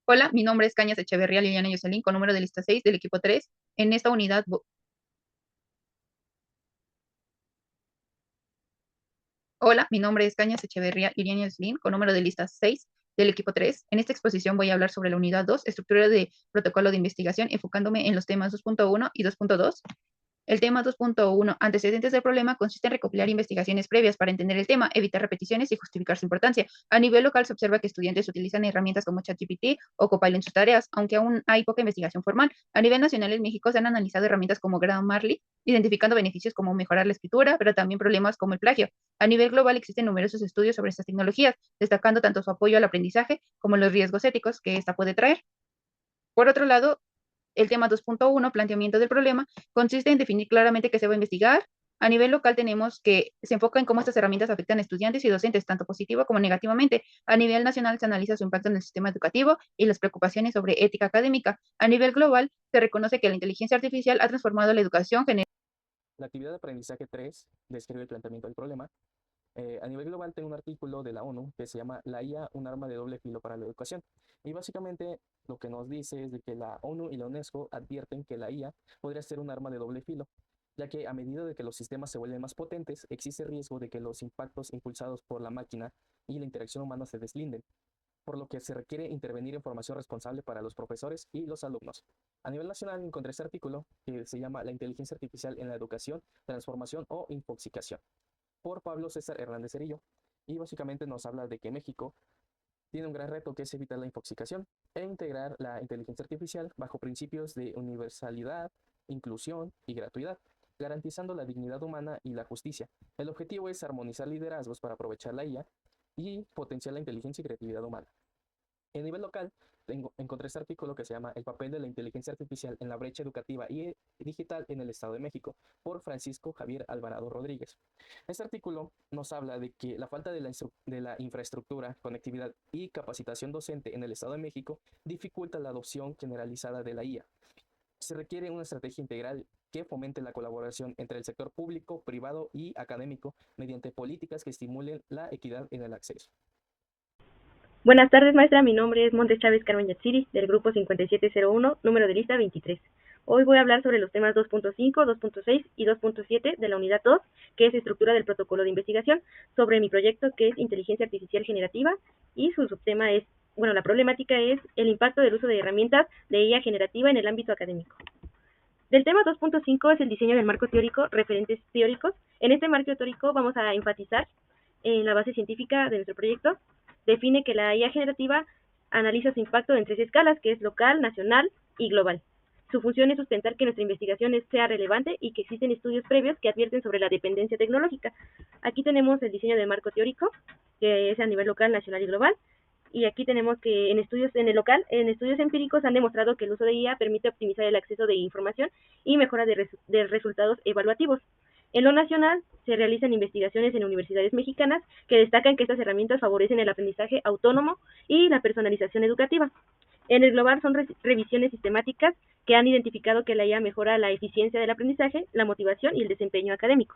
Hola, mi nombre es Cañas Echeverría Liliana Yoselín, con número de lista 6 del equipo 3. En esta unidad, hola, mi nombre es Cañas Echeverría Liliana Yoselín, con número de lista 6 del equipo 3. En esta exposición voy a hablar sobre la unidad 2, estructura de protocolo de investigación, enfocándome en los temas 2.1 y 2.2. El tema 2.1, antecedentes del problema, consiste en recopilar investigaciones previas para entender el tema, evitar repeticiones y justificar su importancia. A nivel local se observa que estudiantes utilizan herramientas como ChatGPT o Copilot en sus tareas, aunque aún hay poca investigación formal. A nivel nacional en México se han analizado herramientas como Grammarly, identificando beneficios como mejorar la escritura, pero también problemas como el plagio. A nivel global existen numerosos estudios sobre estas tecnologías, destacando tanto su apoyo al aprendizaje como los riesgos éticos que esta puede traer. Por otro lado, el tema 2.1, planteamiento del problema, consiste en definir claramente qué se va a investigar. A nivel local tenemos que se enfoca en cómo estas herramientas afectan a estudiantes y docentes, tanto positivo como negativamente. A nivel nacional se analiza su impacto en el sistema educativo y las preocupaciones sobre ética académica. A nivel global se reconoce que la inteligencia artificial ha transformado la educación general. La actividad de aprendizaje 3 describe el planteamiento del problema. A nivel global tengo un artículo de la ONU que se llama La IA, un arma de doble filo para la educación. Y básicamente lo que nos dice es de que la ONU y la UNESCO advierten que la IA podría ser un arma de doble filo, ya que a medida de que los sistemas se vuelven más potentes, existe riesgo de que los impactos impulsados por la máquina y la interacción humana se deslinden, por lo que se requiere intervenir en formación responsable para los profesores y los alumnos. A nivel nacional encontré este artículo que se llama La inteligencia artificial en la educación, transformación o infoxicación, por Pablo César Hernández Cerillo. Y básicamente nos habla de que México tiene un gran reto que es evitar la infoxicación e integrar la inteligencia artificial bajo principios de universalidad, inclusión y gratuidad, garantizando la dignidad humana y la justicia. El objetivo es armonizar liderazgos para aprovechar la IA y potenciar la inteligencia y creatividad humana. En nivel local, encontré este artículo que se llama El papel de la inteligencia artificial en la brecha educativa y digital en el Estado de México, por Francisco Javier Alvarado Rodríguez. Este artículo nos habla de que la falta de la infraestructura, conectividad y capacitación docente en el Estado de México dificulta la adopción generalizada de la IA. Se requiere una estrategia integral que fomente la colaboración entre el sector público, privado y académico mediante políticas que estimulen la equidad en el acceso. Buenas tardes, maestra. Mi nombre es Montes Chávez Carmen Yatsiri, del grupo 5701, número de lista 23. Hoy voy a hablar sobre los temas 2.5, 2.6 y 2.7 de la unidad 2, que es estructura del protocolo de investigación, sobre mi proyecto que es inteligencia artificial generativa, y su subtema es, la problemática es el impacto del uso de herramientas de IA generativa en el ámbito académico. Del tema 2.5 es el diseño del marco teórico, referentes teóricos. En este marco teórico vamos a enfatizar en la base científica de nuestro proyecto. Define que la IA generativa analiza su impacto en 3 escalas, que es local, nacional y global. Su función es sustentar que nuestra investigación sea relevante y que existen estudios previos que advierten sobre la dependencia tecnológica. Aquí tenemos el diseño del marco teórico, que es a nivel local, nacional y global. Y aquí tenemos que en estudios empíricos han demostrado que el uso de IA permite optimizar el acceso de información y mejora de resultados evaluativos. En lo nacional, se realizan investigaciones en universidades mexicanas que destacan que estas herramientas favorecen el aprendizaje autónomo y la personalización educativa. En el global son revisiones sistemáticas que han identificado que la IA mejora la eficiencia del aprendizaje, la motivación y el desempeño académico.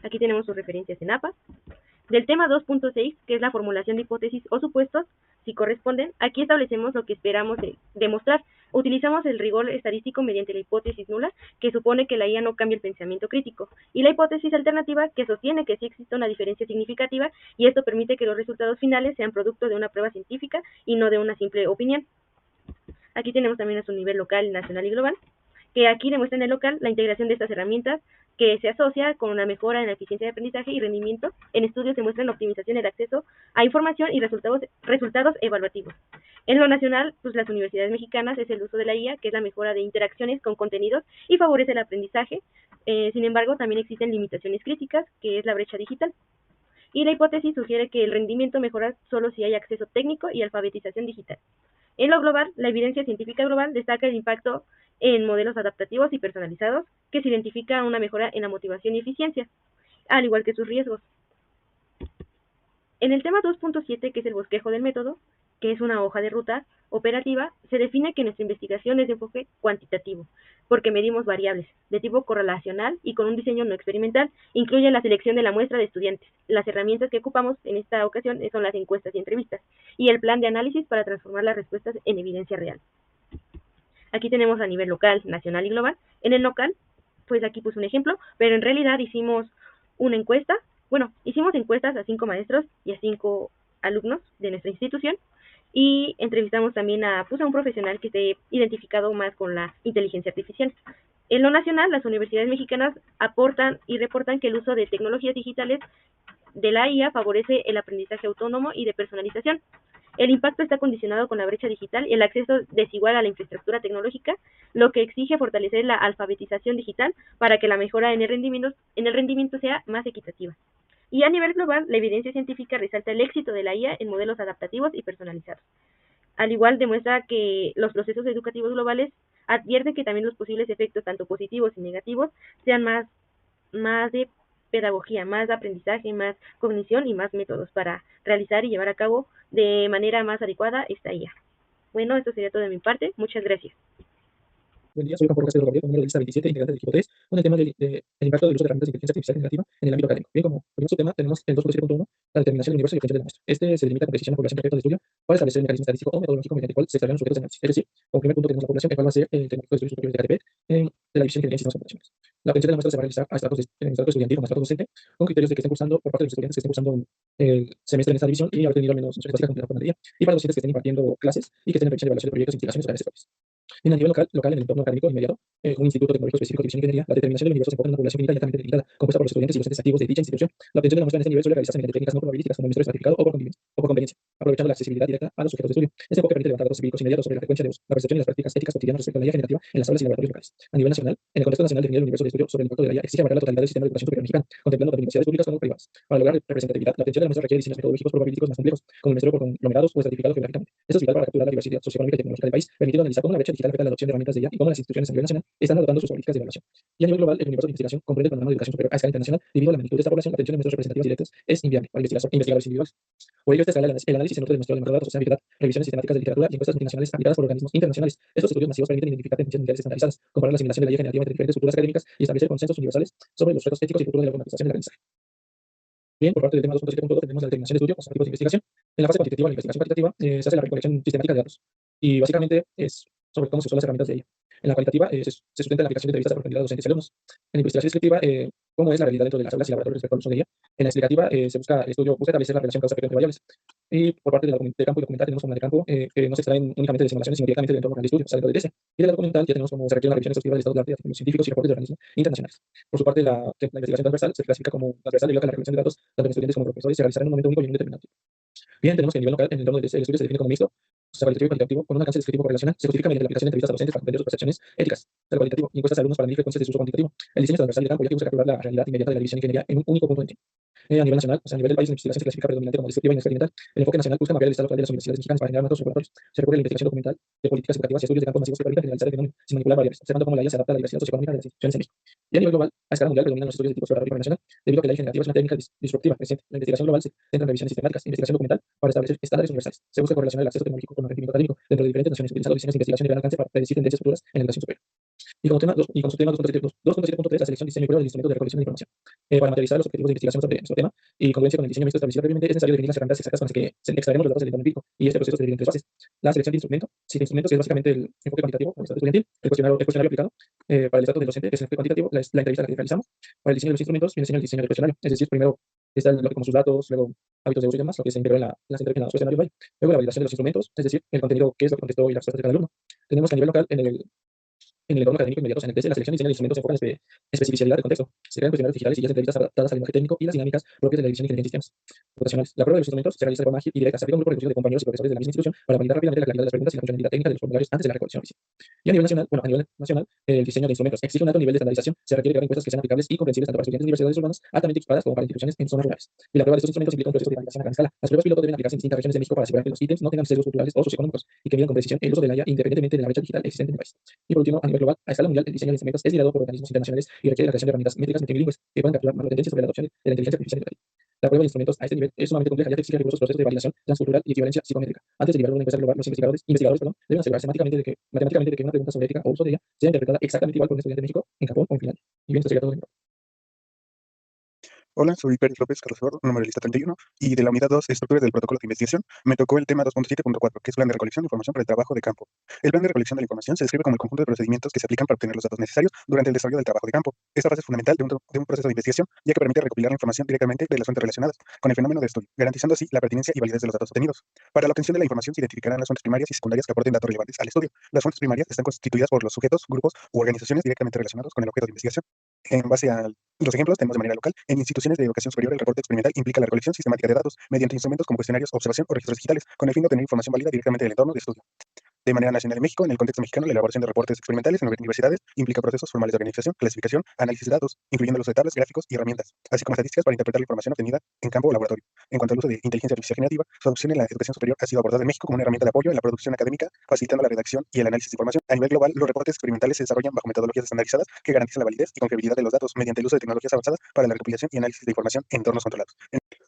Aquí tenemos sus referencias en APA. Del tema 2.6, que es la formulación de hipótesis o supuestos, si corresponden, aquí establecemos lo que esperamos demostrar. Utilizamos el rigor estadístico mediante la hipótesis nula, que supone que la IA no cambia el pensamiento crítico, y la hipótesis alternativa, que sostiene que sí existe una diferencia significativa, y esto permite que los resultados finales sean producto de una prueba científica y no de una simple opinión. Aquí tenemos también a su nivel local, nacional y global, que aquí demuestra en el local la integración de estas herramientas que se asocia con una mejora en la eficiencia de aprendizaje y rendimiento. En estudios se muestra la optimización del acceso a información y resultados evaluativos. En lo nacional, pues las universidades mexicanas es el uso de la IA, que es la mejora de interacciones con contenidos y favorece el aprendizaje. Sin embargo, también existen limitaciones críticas, que es la brecha digital. Y la hipótesis sugiere que el rendimiento mejora solo si hay acceso técnico y alfabetización digital. En lo global, la evidencia científica global destaca el impacto en modelos adaptativos y personalizados, que se identifica una mejora en la motivación y eficiencia, al igual que sus riesgos. En el tema 2.7, que es el bosquejo del método, que es una hoja de ruta operativa, se define que nuestra investigación es de enfoque cuantitativo, porque medimos variables de tipo correlacional y con un diseño no experimental. Incluye la selección de la muestra de estudiantes. Las herramientas que ocupamos en esta ocasión son las encuestas y entrevistas. y el plan de análisis para transformar las respuestas en evidencia real. Aquí tenemos a nivel local, nacional y global. En el local, pues aquí puse un ejemplo, pero en realidad hicimos una encuesta. Bueno, hicimos encuestas a 5 maestros y a 5 alumnos de nuestra institución y entrevistamos también puse a un profesional que esté identificado más con la inteligencia artificial. En lo nacional, las universidades mexicanas aportan y reportan que el uso de tecnologías digitales de la IA favorece el aprendizaje autónomo y de personalización. El impacto está condicionado con la brecha digital y el acceso desigual a la infraestructura tecnológica, lo que exige fortalecer la alfabetización digital para que la mejora en el rendimiento sea más equitativa. Y a nivel global, la evidencia científica resalta el éxito de la IA en modelos adaptativos y personalizados. Al igual, demuestra que los procesos educativos globales advierten que también los posibles efectos, tanto positivos y negativos, sean más de pedagogía, más aprendizaje, más cognición y más métodos para realizar y llevar a cabo de manera más adecuada esta IA. Bueno, esto sería todo de mi parte. Muchas gracias. Buen día, soy Juan Pablo Castillo Gabriel, número de lista 27, integrante del equipo 3, con el tema del impacto del uso de herramientas de inteligencia artificial generativa en el ámbito académico. Bien, como primer subtema tenemos el 2.7.1, la determinación del universo y el potencial del maestro. Este se delimita con precisión la población de objetos de estudio para establecer el mecanismo estadístico o metodológico mediante el cual se extraerán los objetos de análisis. Es decir, como primer punto tenemos la población, el cual va a ser el tecnológico de estudios superiores de KTP, de la división de ingeniería y sistemas computacionales. La atención de la muestra se va a realizar a estrato estudiantil o estrato docente, con criterios de que estén cursando por parte de los estudiantes que estén cursando el semestre en esta división y haber tenido al menos nociones básicas de la jornada, y para los docentes que estén impartiendo clases y que estén en revisión de evaluación de proyectos e investigaciones para sectores. En el nivel local, en el entorno académico inmediato, un instituto tecnológico específico de división de ingeniería, la determinación del universo se enfoca en una población finita y altamente delimitada, compuesta por los estudiantes y docentes activos de dicha institución. La obtención de la muestra en este nivel suele realizarse mediante técnicas no probabilísticas como el muestreo estratificado o por conveniencia, aprovechando la accesibilidad directa a los sujetos de estudio. Este enfoque permite levantar datos empíricos inmediatos sobre la frecuencia de uso, la percepción y las prácticas éticas cotidianas respecto a la IA generativa en las aulas y laboratorios locales. A nivel nacional, en el contexto nacional definido el universo de estudio sobre el impacto de la IA exige abarcar la totalidad del sistema de educación superior mexicano, contemplando tanto universidades públicas como privadas. Para lograr representatividad, la obtención de la muestra requiere diseños metodológicos probabilísticos más complejos, como el muestreo por conglomerados o estratificado geográficamente. Esto es vital para capturar la diversidad socioeconómica y tecnológica del país, permitiendo analizar cómo la brecha digital afecta la adopción de herramientas de IA y cómo las instituciones a nivel nacional están adoptando sus políticas de evaluación. Y a nivel global, el universo de investigación comprende el panorama de educación superior a escala internacional. Debido a la magnitud de esta población, la obtención de muestras representativas directas es inviable para investigadores individuales. Por ello, esta escala el análisis se nutre del muestreo de macrodatos, o sea, Big Data, revisiones sistemáticas de literatura y encuestas multinacionales aplicadas por organismos internacionales. Estos estudios masivos permiten identificar tendencias mundiales estandarizadas, comparar la asimilación de la IA generativa entre diferentes culturas académicas y establecer consensos universales sobre los retos éticos y el futuro de la automatización del aprendizaje. Bien, por parte del tema 2.7.2 tenemos la determinación de estudio con objetivos de investigación. En la fase cuantitativa, la investigación cuantitativa, se hace la recolección sistemática de datos y básicamente es sobre cómo se usan las herramientas de ella. En la cualitativa se sustenta en la aplicación de entrevistas a profundidad de docentes y alumnos. En la investigación descriptiva, cómo es la realidad dentro de las aulas y laboratorios respecto al uso de ella. En la explicativa, se busca establecer la relación causa-efecto entre variables. Y por parte de campo y documental tenemos como la de campo, que no se extraen únicamente de simulaciones, sino directamente del entorno real de estudio, o sea, dentro del IDS. Y de la documental ya tenemos como se requiere una revisión exhaustiva del estado del arte de artículos científicos y reportes de organismos internacionales. Por su parte, la investigación transversal se clasifica como transversal debido a que la recolección de datos, tanto en estudiantes como profesores, se realizará en un momento único y en un determinado tiempo. Bien, tenemos que a nivel local, en el entorno del estudio se define como mixto, o sea, cualitativo y cuantitativo, con un alcance descriptivo correlacional. Se justifica mediante la aplicación de entrevistas a docentes para comprender sus percepciones éticas del cualitativo y encuestas a alumnos para medir frecuencias de su uso cuantitativo. El diseño transversal de campo ya que busca capturar la realidad inmediata de la división de ingeniería en un único punto de tiempo. A nivel nacional, o sea, a nivel del país, la investigación se clasifica predominante como descriptiva y no experimental. El enfoque nacional busca mapear el estado actual de las universidades mexicanas para generar métodos regulatorios. Se recurre a la investigación documental de políticas educativas y estudios de campos masivos que permiten generalizar el fenómeno sin manipular variables, observando cómo la IA se adapta a la diversidad socioeconómica de las instituciones en México. Y a nivel global, a escala mundial predominan los estudios de tipo exploratorio internacional, debido a que la IA generativa es una técnica disruptiva reciente. La investigación global se centra en revisiones sistemáticas, investigación documental para establecer estándares universales. Se busca correlacionar el acceso tecnológico con el rendimiento académico dentro de diferentes naciones, utilizando diseños de investigación de gran alcance para predecir tendencias futuras en la educación superior. Y como su tema 2.7.3, la selección, diseño y prueba del instrumento de recolección de información. Para materializar los objetivos de investigación sobre nuestro tema y congruencia con el diseño mixto establecido previamente, es necesario definir las herramientas exactas con las que extraeremos los datos del entorno empírico. Y este proceso se divide en tres fases. La selección de instrumentos, que es básicamente el enfoque cuantitativo para el estrato estudiantil, el cuestionario aplicado, para el estrato del docente, que es el enfoque cuantitativo, la entrevista que realizamos. Para el diseño de los instrumentos, viene el diseño del cuestionario. Es decir, primero está lo que como sus datos, luego hábitos de uso y demás, lo que se integró en los cuestionarios. Luego la validación de los instrumentos, es decir, el contenido, qué es lo que contestó y las respuestas de cada alumno. Tenemos que a nivel local, en el entorno académico inmediato, en el TESE, la selección y diseño de instrumentos se enfocan en especificidad de contexto. Se crean cuestionarios digitales y guías de entrevistas adaptadas al lenguaje técnico y las dinámicas propias de la división de ingeniería en sistemas computacionales. La prueba de los instrumentos se realiza de forma ágil y directa. Se aplica un grupo reducido de compañeros y profesores de la misma institución para validar rápidamente la claridad de las preguntas y la funcionalidad técnica de los formularios antes de la recolección oficial. Y a nivel nacional, el diseño de instrumentos exige un alto nivel de estandarización. Se requiere crear encuestas que sean aplicables y comprensibles tanto para estudiantes de universidades urbanas altamente equipadas como para instituciones en zonas rurales. Y la prueba de estos instrumentos implica un proceso de validación a gran escala. Las pruebas piloto deben aplicarse en distintas regiones de México para asegurar que los ítems no tengan sesgos culturales o socioeconómicos y que midan con precisión el uso de la IA independientemente de la brecha digital existente en el país. Y por último, a nivel global, a escala mundial, el diseño de instrumentos es liderado por organismos internacionales y requiere la creación de herramientas métricas multilingües que puedan capturar macro tendencias sobre la adopción de la inteligencia artificial educativa. La prueba de instrumentos a este nivel es sumamente compleja ya que exige rigurosos procesos de validación transcultural y equivalencia psicométrica. Antes de liberar una encuesta global, los investigadores deben asegurarse matemáticamente de que una pregunta sobre ética o uso de ella sea interpretada exactamente igual por un estudiante de México, en Japón o en Finlandia. Y bien, esto sería todo de mi parte. Hola, soy Pérez López Carlos, número de lista 31, y de la unidad 2, estructuras del protocolo de investigación, me tocó el tema 2.7.4, que es plan de recolección de información para el trabajo de campo. El plan de recolección de la información se describe como el conjunto de procedimientos que se aplican para obtener los datos necesarios durante el desarrollo del trabajo de campo. Esta fase es fundamental de un proceso de investigación, ya que permite recopilar la información directamente de las fuentes relacionadas con el fenómeno de estudio, garantizando así la pertinencia y validez de los datos obtenidos. Para la obtención de la información se identificarán las fuentes primarias y secundarias que aporten datos relevantes al estudio. Las fuentes primarias están constituidas por los sujetos, grupos u organizaciones directamente relacionados con el objeto de investigación. En base a los ejemplos, tenemos de manera local. En instituciones de educación superior, el reporte experimental implica la recolección sistemática de datos mediante instrumentos como cuestionarios, observación o registros digitales, con el fin de obtener información válida directamente del entorno de estudio. De manera nacional en México, en el contexto mexicano, la elaboración de reportes experimentales en universidades implica procesos formales de organización, clasificación, análisis de datos, incluyendo el uso de tablas, gráficos y herramientas, así como estadísticas para interpretar la información obtenida en campo o laboratorio. En cuanto al uso de inteligencia artificial generativa, su adopción en la educación superior ha sido abordada en México como una herramienta de apoyo en la producción académica, facilitando la redacción y el análisis de información. A nivel global, los reportes experimentales se desarrollan bajo metodologías estandarizadas que garantizan la validez y confiabilidad de los datos mediante el uso de tecnologías avanzadas para la recopilación y análisis de información en entornos controlados.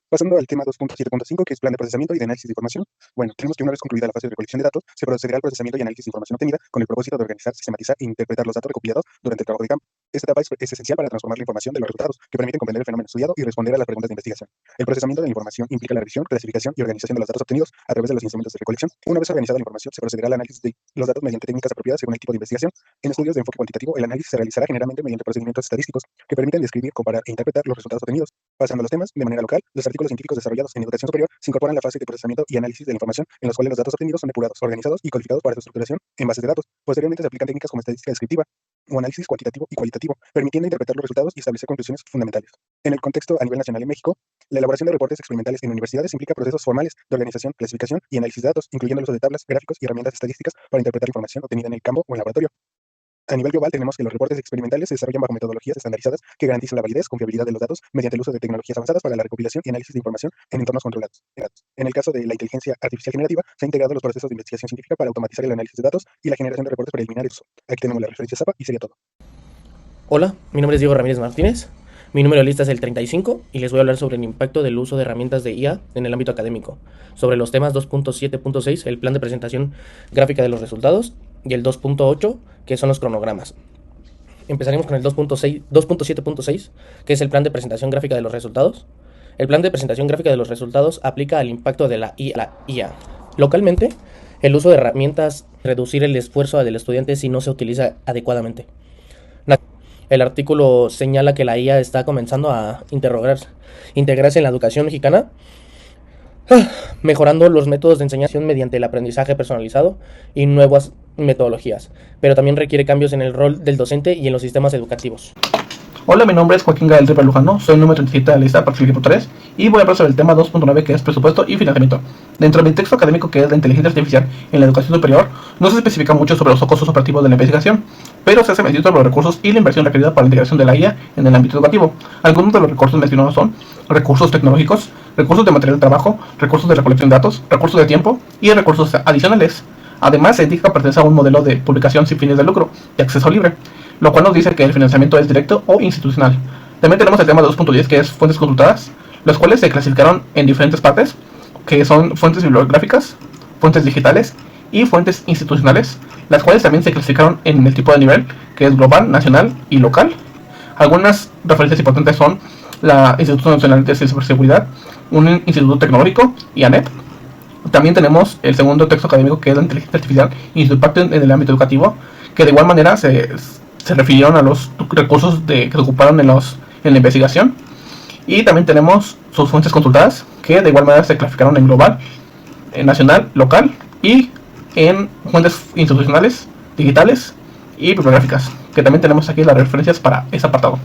Pasando al tema 2.7.5, que es plan de procesamiento y de análisis de información. Bueno, tenemos que una vez concluida la fase de recolección de datos, se procederá al procesamiento y análisis de información obtenida con el propósito de organizar, sistematizar e interpretar los datos recopilados durante el trabajo de campo. Esta etapa es esencial para transformar la información de los resultados, que permiten comprender el fenómeno estudiado y responder a las preguntas de investigación. El procesamiento de la información implica la revisión, clasificación y organización de los datos obtenidos a través de los instrumentos de recolección. Una vez organizada la información, se procederá al análisis de los datos mediante técnicas apropiadas según el tipo de investigación. En estudios de enfoque cuantitativo, el análisis se realizará generalmente mediante procedimientos estadísticos que permiten describir, comparar e interpretar los resultados obtenidos. Pasando a los temas, de manera local, los artículos científicos desarrollados en educación superior se incorporan a la fase de procesamiento y análisis de la información, en los cuales los datos obtenidos son depurados, organizados y codificados para su estructuración en bases de datos. Posteriormente se aplican técnicas como estadística descriptiva o análisis cuantitativo y cualitativo, permitiendo interpretar los resultados y establecer conclusiones fundamentales. En el contexto a nivel nacional en México, la elaboración de reportes experimentales en universidades implica procesos formales de organización, clasificación y análisis de datos, incluyendo el uso de tablas, gráficos y herramientas estadísticas para interpretar la información obtenida en el campo o en laboratorio. A nivel global, tenemos que los reportes experimentales se desarrollan bajo metodologías estandarizadas que garantizan la validez, confiabilidad de los datos mediante el uso de tecnologías avanzadas para la recopilación y análisis de información en entornos controlados. En el caso de la inteligencia artificial generativa, se han integrado los procesos de investigación científica para automatizar el análisis de datos y la generación de reportes preliminares. Aquí tenemos la referencia SAPA y sería todo. Hola, mi nombre es Diego Ramírez Martínez. Mi número de lista es el 35 y les voy a hablar sobre el impacto del uso de herramientas de IA en el ámbito académico, sobre los temas 2.7.6, el plan de presentación gráfica de los resultados, y el 2.8, que son los cronogramas. Empezaremos con el 2.7.6, que es el plan de presentación gráfica de los resultados. El plan de presentación gráfica de los resultados aplica al impacto de la IA. Localmente, el uso de herramientas reducir el esfuerzo del estudiante si no se utiliza adecuadamente. El artículo señala que la IA está comenzando a integrarse en la educación mexicana, mejorando los métodos de enseñanza mediante el aprendizaje personalizado y nuevas metodologías, pero también requiere cambios en el rol del docente y en los sistemas educativos. Hola, mi nombre es Joaquín Gael Rivera Lujano, soy el número 37 de la lista para el equipo 3 y voy a hablar sobre el tema 2.9, que es presupuesto y financiamiento. Dentro de mi texto académico, que es la inteligencia artificial en la educación superior, no se especifica mucho sobre los costos operativos de la investigación, pero se hace mención sobre los recursos y la inversión requerida para la integración de la IA en el ámbito educativo. Algunos de los recursos mencionados son recursos tecnológicos, recursos de material de trabajo, recursos de recolección de datos, recursos de tiempo y recursos adicionales. Además, se indica que pertenece a un modelo de publicación sin fines de lucro y acceso libre, lo cual nos dice que el financiamiento es directo o institucional. También tenemos el tema 2.10, que es fuentes consultadas, los cuales se clasificaron en diferentes partes, que son fuentes bibliográficas, fuentes digitales y fuentes institucionales, las cuales también se clasificaron en el tipo de nivel, que es global, nacional y local. Algunas referencias importantes son la Instituto Nacional de Ciberseguridad, un instituto tecnológico y ANEP. También tenemos el segundo texto académico, que es la inteligencia artificial y su impacto en el ámbito educativo, que de igual manera se refirieron a los recursos que se ocuparon en la investigación. Y también tenemos sus fuentes consultadas, que de igual manera se clasificaron en global, en nacional, local y en fuentes institucionales, digitales y bibliográficas, que también tenemos aquí las referencias para ese apartado.